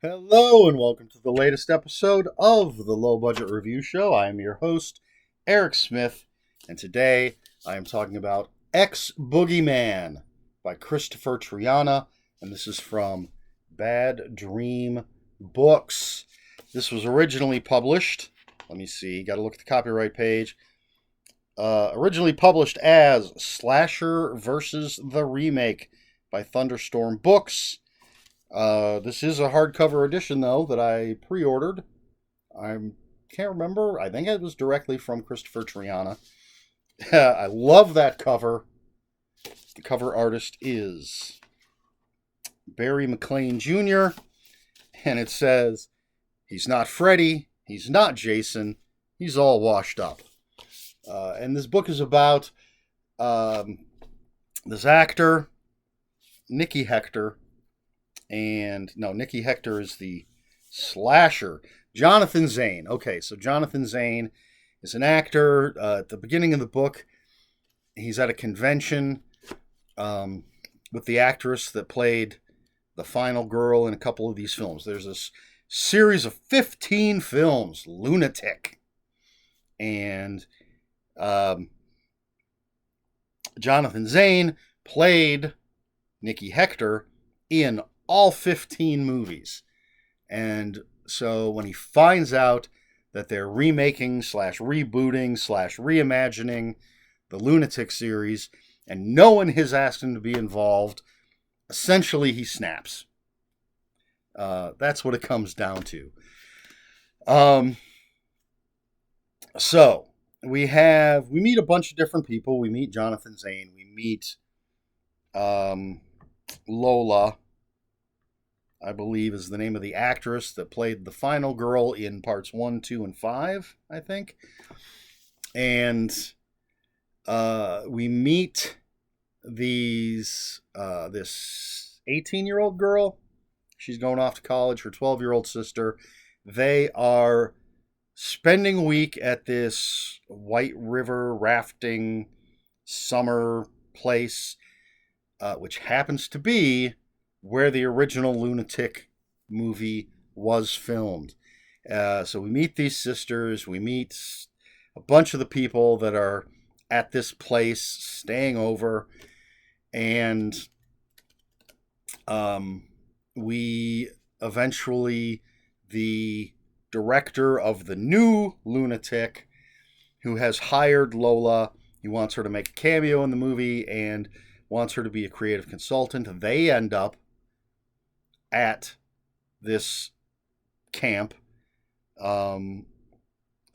Hello and welcome to the latest episode of the Low Budget Review Show. I am your host, Eric Smith, and today I am talking about Ex-Boogeyman by Kristopher Triana, and this is from Bad Dream Books. This was originally published, let me see, got to look at the copyright page, originally published as Slasher vs. the Remake by Thunderstorm Books. This is a hardcover edition, though, that I pre-ordered. I can't remember. I think it was directly from Kristopher Triana. I love that cover. The cover artist is Barry McLean Jr., and it says, "He's not Freddy, he's not Jason, he's all washed up." And this book is about this actor, Nicky Hector. And no, Nicky Hector is the slasher. Jonathan Zane. Okay, so Jonathan Zane is an actor. At the beginning of the book, he's at a convention with the actress that played the final girl in a couple of these films. There's this series of 15 films, Lunatic. And Jonathan Zane played Nicky Hector in all 15 movies. And so when he finds out that they're remaking / rebooting / reimagining the Lunatic series and no one has asked him to be involved, essentially he snaps. That's what it comes down to. So we meet a bunch of different people. We meet Jonathan Zane. We meet Lola, I believe is the name of the actress that played the final girl in parts 1, 2, and 5, I think. And we meet this 18-year-old girl. She's going off to college, her 12-year-old sister. They are spending a week at this White River rafting summer place, which happens to be where the original Lunatic movie was filmed. So we meet these sisters, we meet a bunch of the people that are at this place staying over, and we eventually, the director of the new Lunatic, who has hired Lola, he wants her to make a cameo in the movie and wants her to be a creative consultant. They end up at this camp,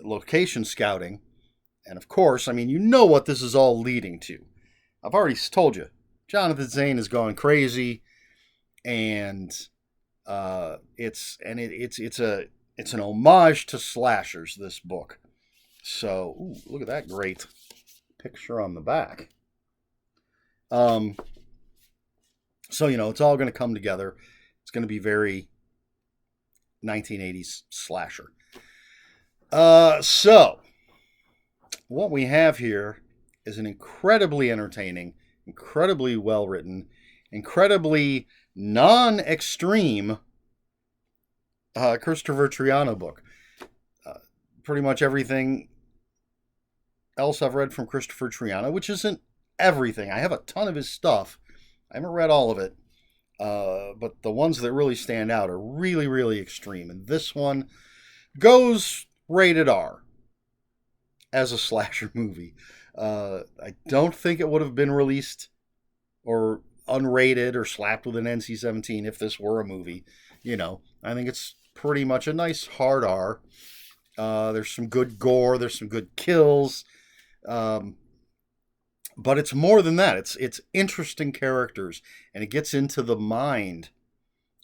location scouting. And of course, I mean, you know what this is all leading to. I've already told you, Jonathan Zane has gone crazy, and it's an homage to slashers, this book. So, ooh, look at that great picture on the back. So, it's all going to come together. It's going to be very 1980s slasher. So, what we have here is an incredibly entertaining, incredibly well-written, incredibly non-extreme Kristopher Triana book. Pretty much everything else I've read from Kristopher Triana, which isn't everything. I have a ton of his stuff. I haven't read all of it. But the ones that really stand out are really, really extreme. And this one goes rated R as a slasher movie. I don't think it would have been released or unrated or slapped with an NC-17 if this were a movie. I think it's pretty much a nice hard R. There's some good gore. There's some good kills. But it's more than that. It's interesting characters, and it gets into the mind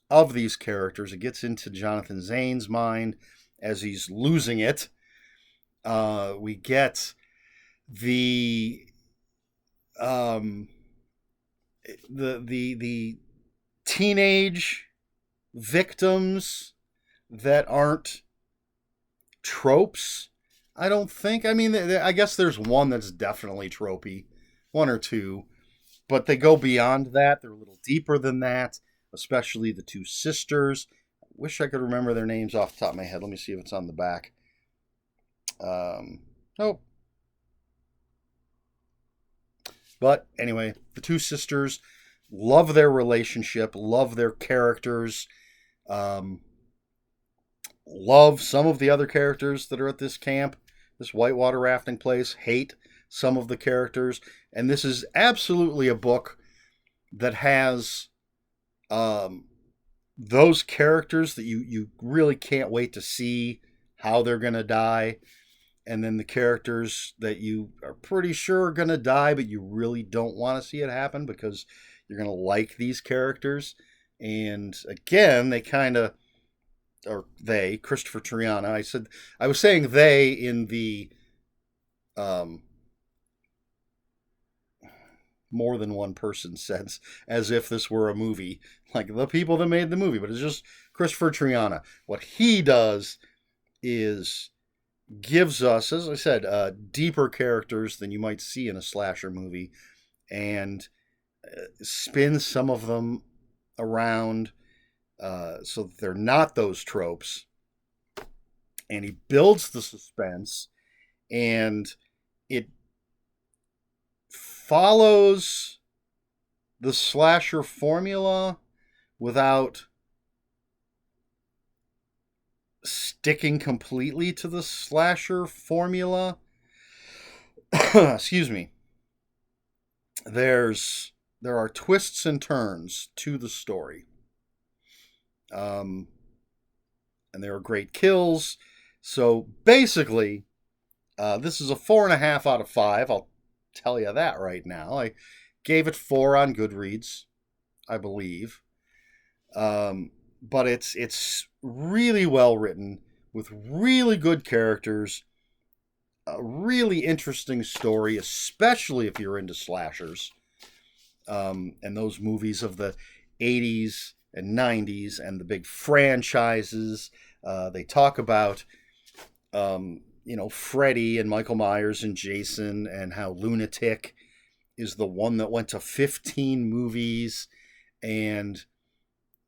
of these characters. It gets into Jonathan Zane's mind as he's losing it. We get the teenage victims that aren't tropes. I don't think. I mean, I guess there's one that's definitely tropey, one or two, but they go beyond that. They're a little deeper than that, especially the two sisters. wish I could remember their names off the top of my head. Let me see if it's on the back. Nope. But anyway, the two sisters, love their relationship, love their characters, love some of the other characters that are at this camp, this whitewater rafting place, hate some of the characters. And this is absolutely a book that has those characters that you really can't wait to see how they're going to die. And then the characters that you are pretty sure are going to die, but you really don't want to see it happen because you're going to like these characters. And again, they kind of, or they, Kristopher Triana, I was saying they in the more than one person sense, as if this were a movie, like the people that made the movie, but it's just Kristopher Triana. What he does is gives us, as I said, deeper characters than you might see in a slasher movie, and spins some of them around so that they're not those tropes. And he builds the suspense, and it follows the slasher formula without sticking completely to the slasher formula. Excuse me. There are twists and turns to the story. And there are great kills. So basically, this is a 4.5 out of 5. I'll tell you that right now. I gave it 4 on Goodreads, I believe. But it's really well written with really good characters, a really interesting story, especially if you're into slashers, and those movies of the 80s and 90s and the big franchises. They talk about, Freddy and Michael Myers and Jason, and how Lunatic is the one that went to 15 movies, and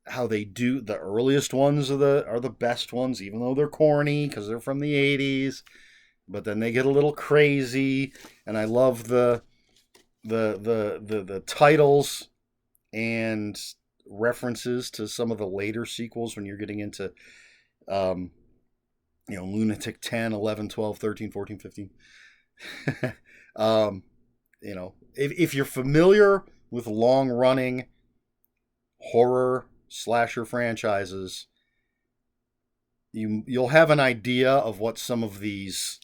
how they do the earliest ones are the best ones, even though they're corny because they're from the 80s. But then they get a little crazy, and I love the titles and references to some of the later sequels when you're getting into Lunatic 10, 11, 12, 13, 14, 15. If you're familiar with long-running horror slasher franchises, you'll have an idea of what some of these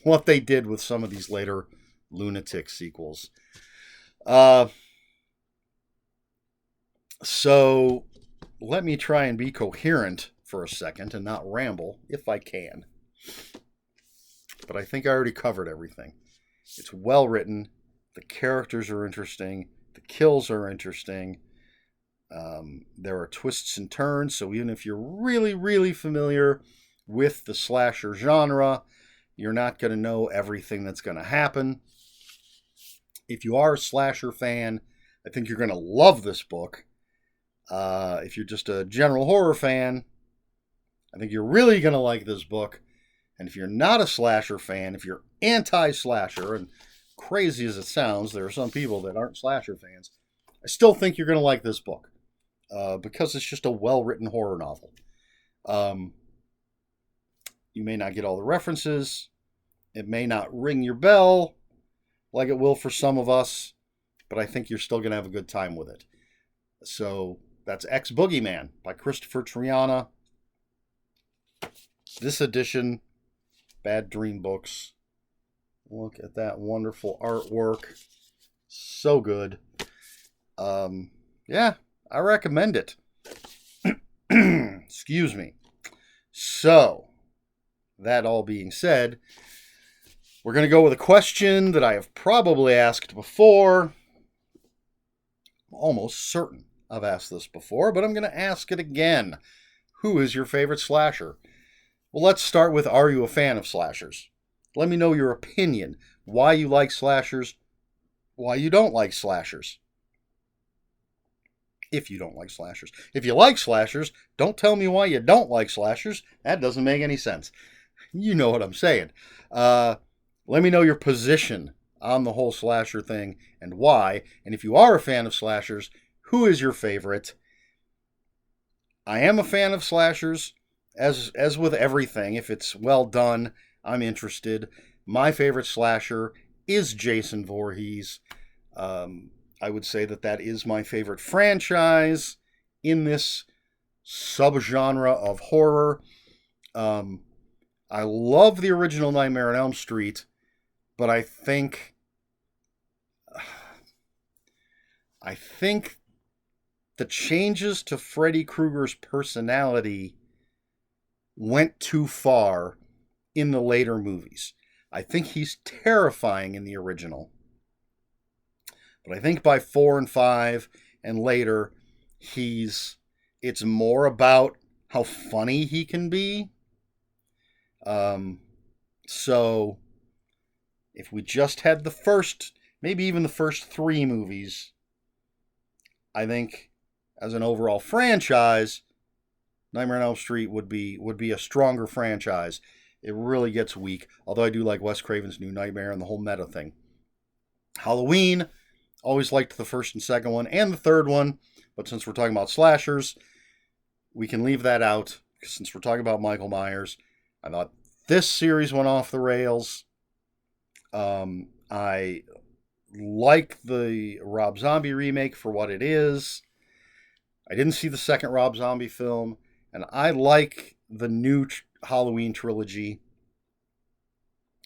what they did with some of these later Lunatic sequels. So let me try and be coherent for a second and not ramble, if I can. But I think I already covered everything. It's well written. The characters are interesting. The kills are interesting. There are twists and turns. So even if you're really, really familiar with the slasher genre, you're not going to know everything that's going to happen. If you are a slasher fan, I think you're going to love this book. If you're just a general horror fan, I think you're really going to like this book. And if you're not a slasher fan, if you're anti-slasher, and crazy as it sounds, there are some people that aren't slasher fans, I still think you're going to like this book. Because it's just a well-written horror novel. You may not get all the references. It may not ring your bell like it will for some of us, but I think you're still going to have a good time with it. So that's Ex-Boogeyman by Kristopher Triana. This edition, Bad Dream Books. Look at that wonderful artwork. So good. Yeah, I recommend it. Excuse me. So, that all being said, we're going to go with a question that I have probably asked before. I'm almost certain I've asked this before, but I'm going to ask it again. Who is your favorite slasher? Well, let's start with, are you a fan of slashers? Let me know your opinion. Why you like slashers, why you don't like slashers. If you don't like slashers. If you like slashers, don't tell me why you don't like slashers. That doesn't make any sense. You know what I'm saying. Let me know your position on the whole slasher thing and why. And if you are a fan of slashers, who is your favorite? I am a fan of slashers, as with everything. If it's well done, I'm interested. My favorite slasher is Jason Voorhees. I would say that is my favorite franchise in this subgenre of horror. I love the original Nightmare on Elm Street, but I think the changes to Freddy Krueger's personality went too far in the later movies. I think he's terrifying in the original. But I think by 4 and 5 and later, it's more about how funny he can be. So if we just had the first, maybe even the first 3 movies, I think as an overall franchise, Nightmare on Elm Street would be a stronger franchise. It really gets weak, although I do like Wes Craven's New Nightmare and the whole meta thing. Halloween, always liked the first and second one and the third one, but since we're talking about slashers, we can leave that out. Since we're talking about Michael Myers, I thought this series went off the rails. I like the Rob Zombie remake for what it is. I didn't see the second Rob Zombie film, and I like the new Halloween trilogy,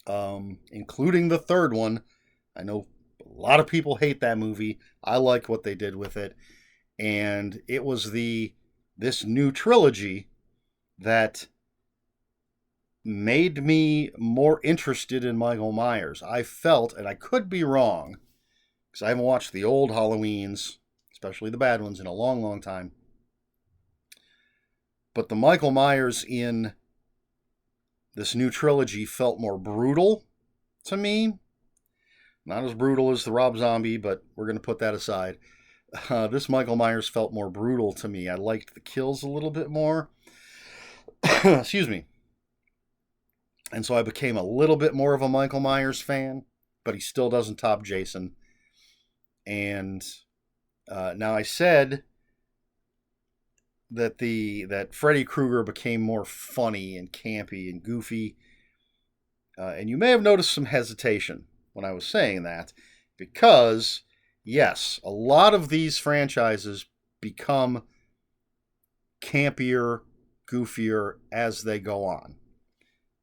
including the third one. I know a lot of people hate that movie. I like what they did with it, and it was this new trilogy that made me more interested in Michael Myers. I felt, and I could be wrong, because I haven't watched the old Halloweens, especially the bad ones, in a long, long time. But the Michael Myers in this new trilogy felt more brutal to me. Not as brutal as the Rob Zombie, but we're going to put that aside. This Michael Myers felt more brutal to me. I liked the kills a little bit more. Excuse me. And so I became a little bit more of a Michael Myers fan, but he still doesn't top Jason. And now I said that Freddy Krueger became more funny and campy and goofy. And you may have noticed some hesitation when I was saying that, because, yes, a lot of these franchises become campier, goofier as they go on.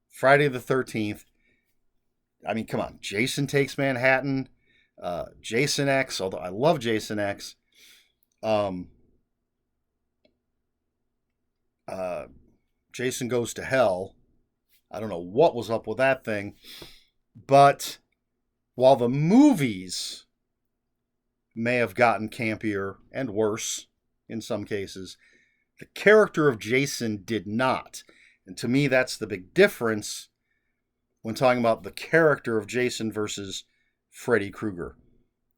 Friday the 13th, I mean, come on, Jason Takes Manhattan, Jason X, although I love Jason X, Jason Goes to Hell. I don't know what was up with that thing, but while the movies may have gotten campier and worse in some cases, the character of Jason did not. And to me, that's the big difference when talking about the character of Jason versus Freddy Krueger.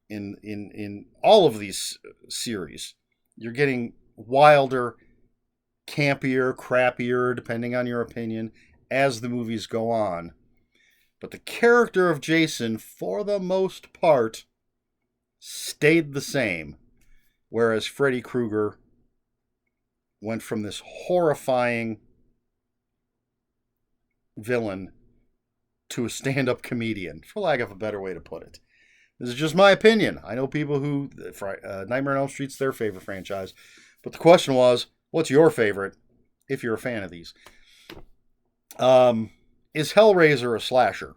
In all of these series, you're getting wilder, campier, crappier, depending on your opinion, as the movies go on. But the character of Jason, for the most part, stayed the same. Whereas Freddy Krueger went from this horrifying villain to a stand-up comedian, for lack of a better way to put it. This is just my opinion. I know people who Nightmare on Elm Street's their favorite franchise, but the question was, what's your favorite, if you're a fan of these? Is Hellraiser a slasher?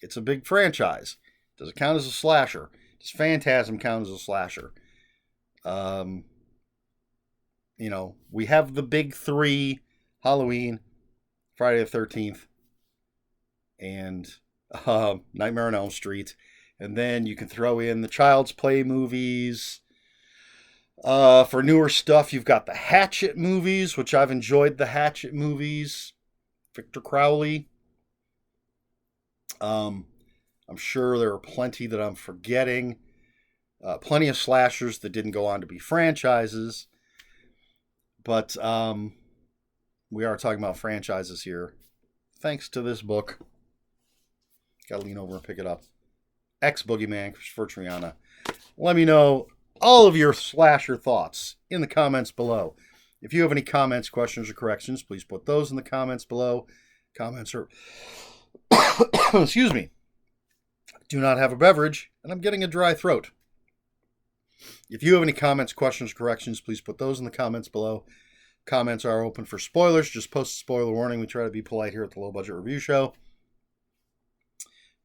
It's a big franchise. Does it count as a slasher? Does Phantasm count as a slasher? We have the big 3, Halloween, Friday the 13th, and Nightmare on Elm Street. And then you can throw in the Child's Play movies. For newer stuff, you've got the Hatchet movies, which I've enjoyed the Hatchet movies. Victor Crowley. I'm sure there are plenty that I'm forgetting. Plenty of slashers that didn't go on to be franchises. But we are talking about franchises here. Thanks to this book. Gotta lean over and pick it up. Ex-Boogeyman, Kristopher Triana. Let me know all of your slasher thoughts in the comments below. If you have any comments, questions, or corrections, please put those in the comments below. Comments are... Excuse me. Do not have a beverage, and I'm getting a dry throat. If you have any comments, questions, corrections, please put those in the comments below. Comments are open for spoilers. Just post a spoiler warning. We try to be polite here at the Low Budget Review Show.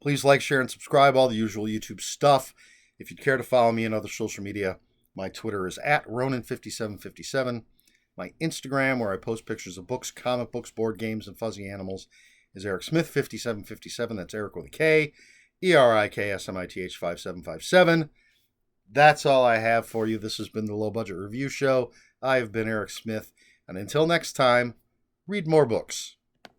Please like, share, and subscribe. All the usual YouTube stuff. If you'd care to follow me on other social media, my Twitter is @Ronin5757. My Instagram, where I post pictures of books, comic books, board games, and fuzzy animals, is ErikSmith5757. That's Eric with a K. ERIKSMITH5757. That's all I have for you. This has been the Low Budget Review Show. I've been Eric Smith. And until next time, read more books.